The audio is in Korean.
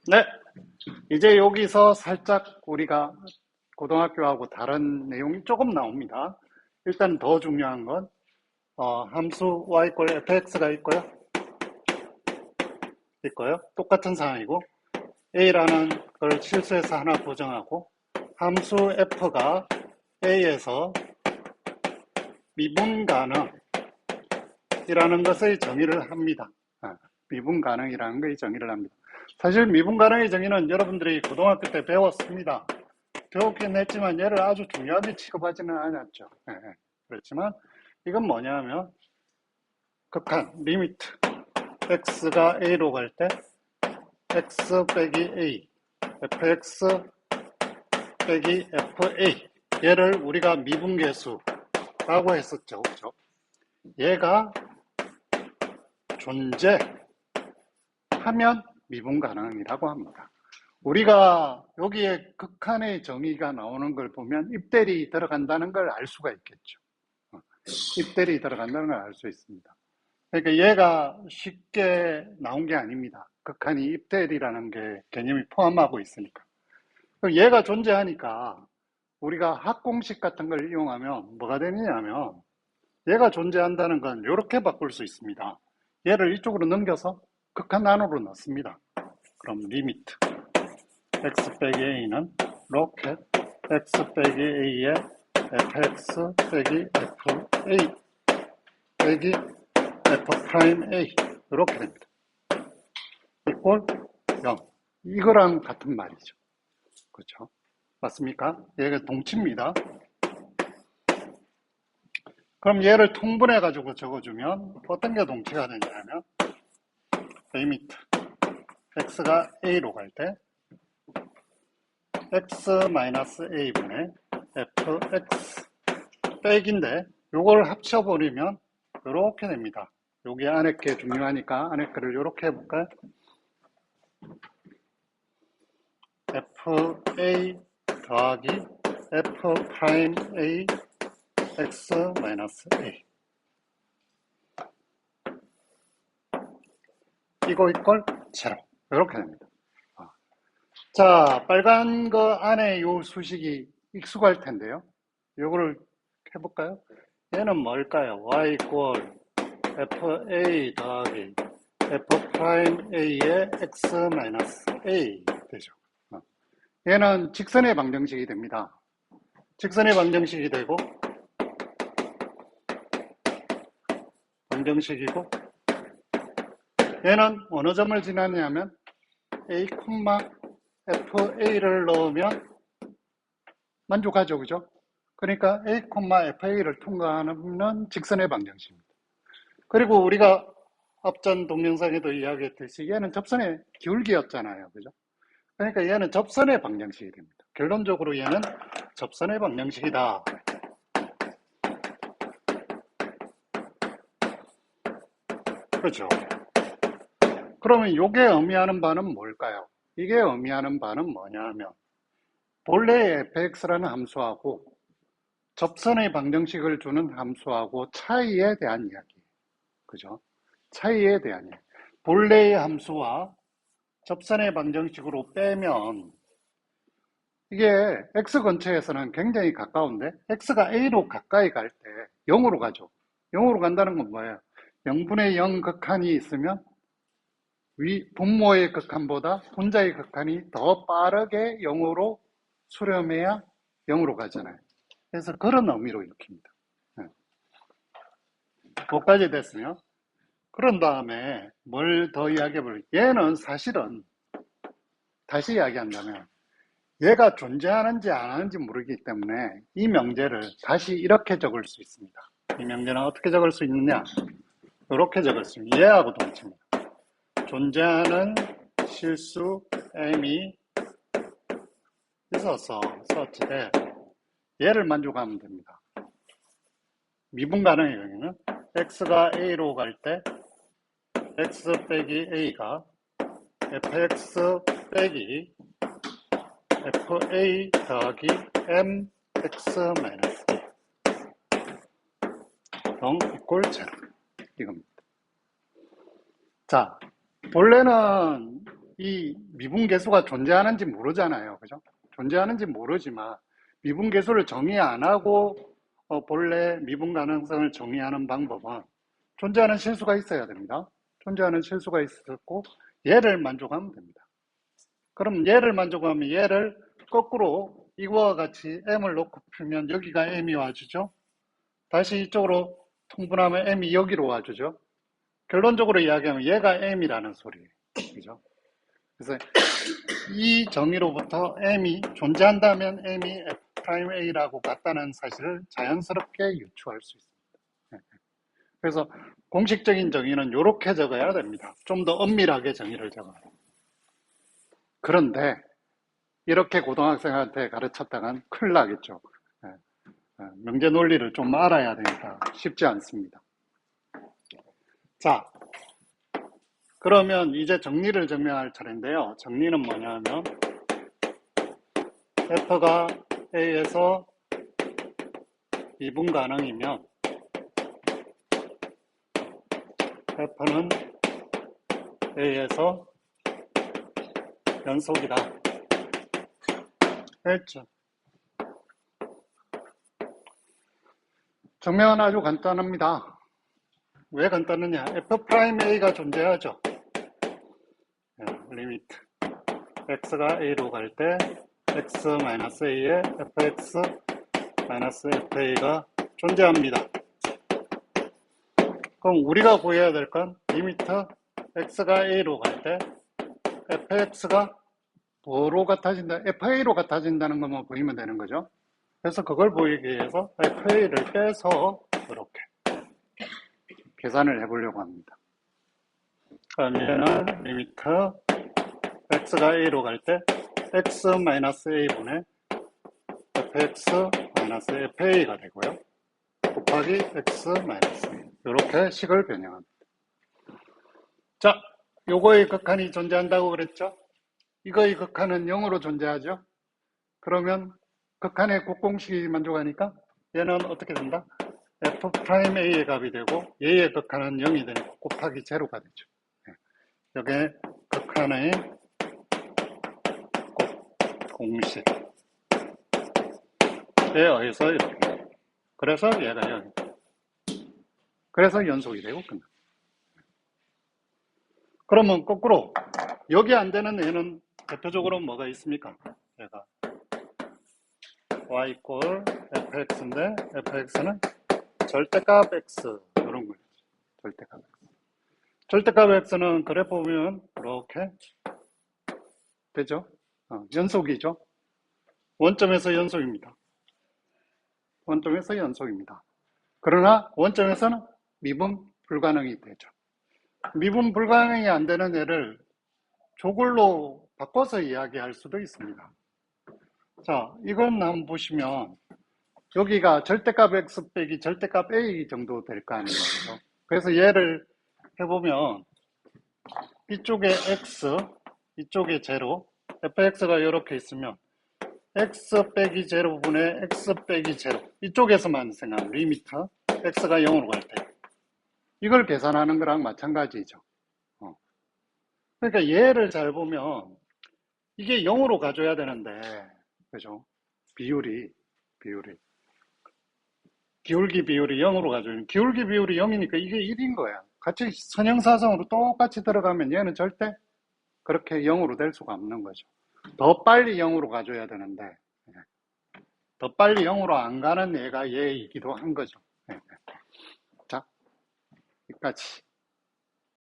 네, 이제 여기서 살짝 우리가 고등학교하고 다른 내용이 조금 나옵니다. 일단 더 중요한 건 함수 y 꼴 fx가 있고요. 똑같은 상황이고 a라는 걸 실수해서 하나 고정하고 함수 f가 a에서 미분 가능이라는 것의 정의를 합니다. 미분 가능이라는 것의 정의를 합니다. 사실 미분 가능의 정의는 여러분들이 고등학교 때 배웠습니다. 배웠긴 했지만 얘를 아주 중요하게 취급하지는 않았죠. 그렇지만 이건 뭐냐면 극한, 리미트 x가 a로 갈 때 x 빼기 a, fx 빼기 fa 얘를 우리가 미분계수라고 했었죠. 그죠? 얘가 존재하면 미분 가능이라고 합니다. 우리가 여기에 극한의 정의가 나오는 걸 보면 입대리 들어간다는 걸 알 수가 있겠죠. 입대리 들어간다는 걸 알 수 있습니다. 그러니까 얘가 쉽게 나온 게 아닙니다. 극한이 입대리라는 게 개념이 포함하고 있으니까. 얘가 존재하니까 우리가 합공식 같은 걸 이용하면 뭐가 되느냐면 얘가 존재한다는 건 이렇게 바꿀 수 있습니다. 얘를 이쪽으로 넘겨서 극한 안으로 넣습니다. 그럼 리미트 x 빼기 a는 로켓 x 빼기 a에 fx 빼기 fa 빼기 f 프라임 a 이렇게 됩니다. 이꼴 0. 이거랑 같은 말이죠. 그렇죠? 맞습니까? 얘가 동치입니다. 그럼 얘를 통분해 가지고 적어주면 어떤 게 동치가 되냐면 리미트 x가 a로 갈 때 x-a분의 fx 빼기인데 요걸 합쳐버리면 이렇게 됩니다. 여기 안에 게 중요하니까 안에 거를 이렇게 해볼까요? fa 더하기 f 프라임 a x 마이너스 a 이거 이걸 제로 이렇게 됩니다. 자, 빨간 거 안에 요 수식이 익숙할 텐데요. 요거를 해볼까요? 얘는 뭘까요? y 꼴 fa 더하기 f 프라임 a의 x 마이너스 a 되죠. 얘는 직선의 방정식이 됩니다. 직선의 방정식이 되고 방정식이고 얘는 어느 점을 지나냐면 a, fa를 넣으면 만족하죠. 그죠? 그러니까 a, fa를 통과하는 직선의 방정식입니다. 그리고 우리가 앞전 동영상에도 이야기했듯이 얘는 접선의 기울기였잖아요. 그죠? 그러니까 얘는 접선의 방정식이 됩니다. 결론적으로 얘는 접선의 방정식이다. 그렇죠? 그러면 이게 의미하는 바는 뭘까요? 이게 의미하는 바는 뭐냐면 본래의 fx라는 함수하고 접선의 방정식을 주는 함수하고 차이에 대한 이야기예요. 그죠? 차이에 대한 이야기. 본래의 함수와 접선의 방정식으로 빼면 이게 x 근처에서는 굉장히 가까운데 x가 a로 가까이 갈 때 0으로 가죠. 0으로 간다는 건 뭐예요? 0분의 0 극한이 있으면 분모의 극한보다 분자의 극한이 더 빠르게 0으로 수렴해야 0으로 가잖아요. 그래서 그런 의미로 읽힙니다. 거기까지 됐으면 그런 다음에 뭘 더 이야기해 볼까요? 얘는 사실은 다시 이야기한다면 얘가 존재하는지 안 하는지 모르기 때문에 이 명제를 다시 이렇게 적을 수 있습니다. 이 명제는 어떻게 적을 수 있느냐? 이렇게 적을 수 있습니다. 얘하고 동치입니다. 존재하는 실수 m이 있어서 such that 얘를 만족하면 됩니다. 미분 가능의 경우는 x가 a로 갈 때 x 빼기 a가 fx 빼기 fa 더하기 mx 마이너스 0 이꼴 제로 이겁니다. 자, 본래는 이 미분계수가 존재하는지 모르잖아요. 그죠? 존재하는지 모르지만 미분계수를 정의 안 하고 본래 미분 가능성을 정의하는 방법은 존재하는 실수가 있어야 됩니다. 존재하는 실수가 있었고 얘를 만족하면 됩니다. 그럼 얘를 만족하면 얘를 거꾸로 이거와 같이 m을 놓고 풀면 여기가 m이 와주죠. 다시 이쪽으로 통분하면 m이 여기로 와주죠. 결론적으로 이야기하면 얘가 m이라는 소리예요. 그죠? 그래서 이 정의로부터 m이 존재한다면 m이 f'A라고 같다는 사실을 자연스럽게 유추할 수 있습니다. 그래서 공식적인 정의는 이렇게 적어야 됩니다. 좀 더 엄밀하게 정의를 적어요. 그런데 이렇게 고등학생한테 가르쳤다간 큰일 나겠죠. 명제 논리를 좀 알아야 되니까 쉽지 않습니다. 자, 그러면 이제 정리를 증명할 차례인데요. 정리는 뭐냐면 f가 A에서 미분 가능이면 f는 A에서 연속이다. 했죠. 정명은 아주 간단합니다. 왜 간단하냐? f'A가 존재하죠. 리미트 x가 a로 갈 때 x-a에 fx-fa가 존재합니다. 그럼 우리가 구해야 될 건 리미트 x가 a로 갈 때 fx가 뭐로 같아진다? fa로 같아진다는 것만 보이면 되는 거죠. 그래서 그걸 보이기 위해서 fa를 빼서 이렇게 계산을 해보려고 합니다. 그럼 얘는 리미트 x가 a로 갈 때 x-a분의 fx-fa가 되고요. 곱하기 x-a 이렇게 식을 변형합니다. 자, 요거의 극한이 존재한다고 그랬죠? 이거의 극한은 0으로 존재하죠? 그러면 극한의 곡공식이 만족하니까 얘는 어떻게 된다? f'A의 값이 되고 얘의 극한은 0이 되니까 곱하기 제로가 되죠. 여기에 극한의 공식에 의해서 이렇게. 그래서 얘가 여기. 그래서 연속이 되고 끝나. 그러면 거꾸로 여기 안 되는 애는 대표적으로 뭐가 있습니까? 얘가 y 이퀄 fx인데 fx는 절대값 x 이런 거죠. 절대값 x. 절대값 x는 그래프 보면 이렇게 되죠. 연속이죠. 원점에서 연속입니다. 원점에서 연속입니다. 그러나 원점에서는 미분 불가능이 되죠. 미분 불가능이 안 되는 애를 저걸로 바꿔서 이야기할 수도 있습니다. 자, 이건 한번 보시면 여기가 절대값 x 빼기 절대값 a 정도 될 거 아니에요. 그래서 얘를 해보면 이쪽에 x, 이쪽에 제로, fx가 이렇게 있으면 x 빼기 제로분의 x 빼기 제로 이쪽에서만 생각하면 리미트 x가 0으로 갈 때 이걸 계산하는 거랑 마찬가지죠. 그러니까 얘를 잘 보면 이게 0으로 가줘야 되는데 그죠? 비율이 기울기 비율이 0으로 가줘요. 기울기 비율이 0이니까 이게 1인 거야. 같이 선형사성으로 똑같이 들어가면 얘는 절대 그렇게 0으로 될 수가 없는 거죠. 더 빨리 0으로 가줘야 되는데 더 빨리 0으로 안 가는 얘가 얘이기도 한 거죠. 자, 여기까지.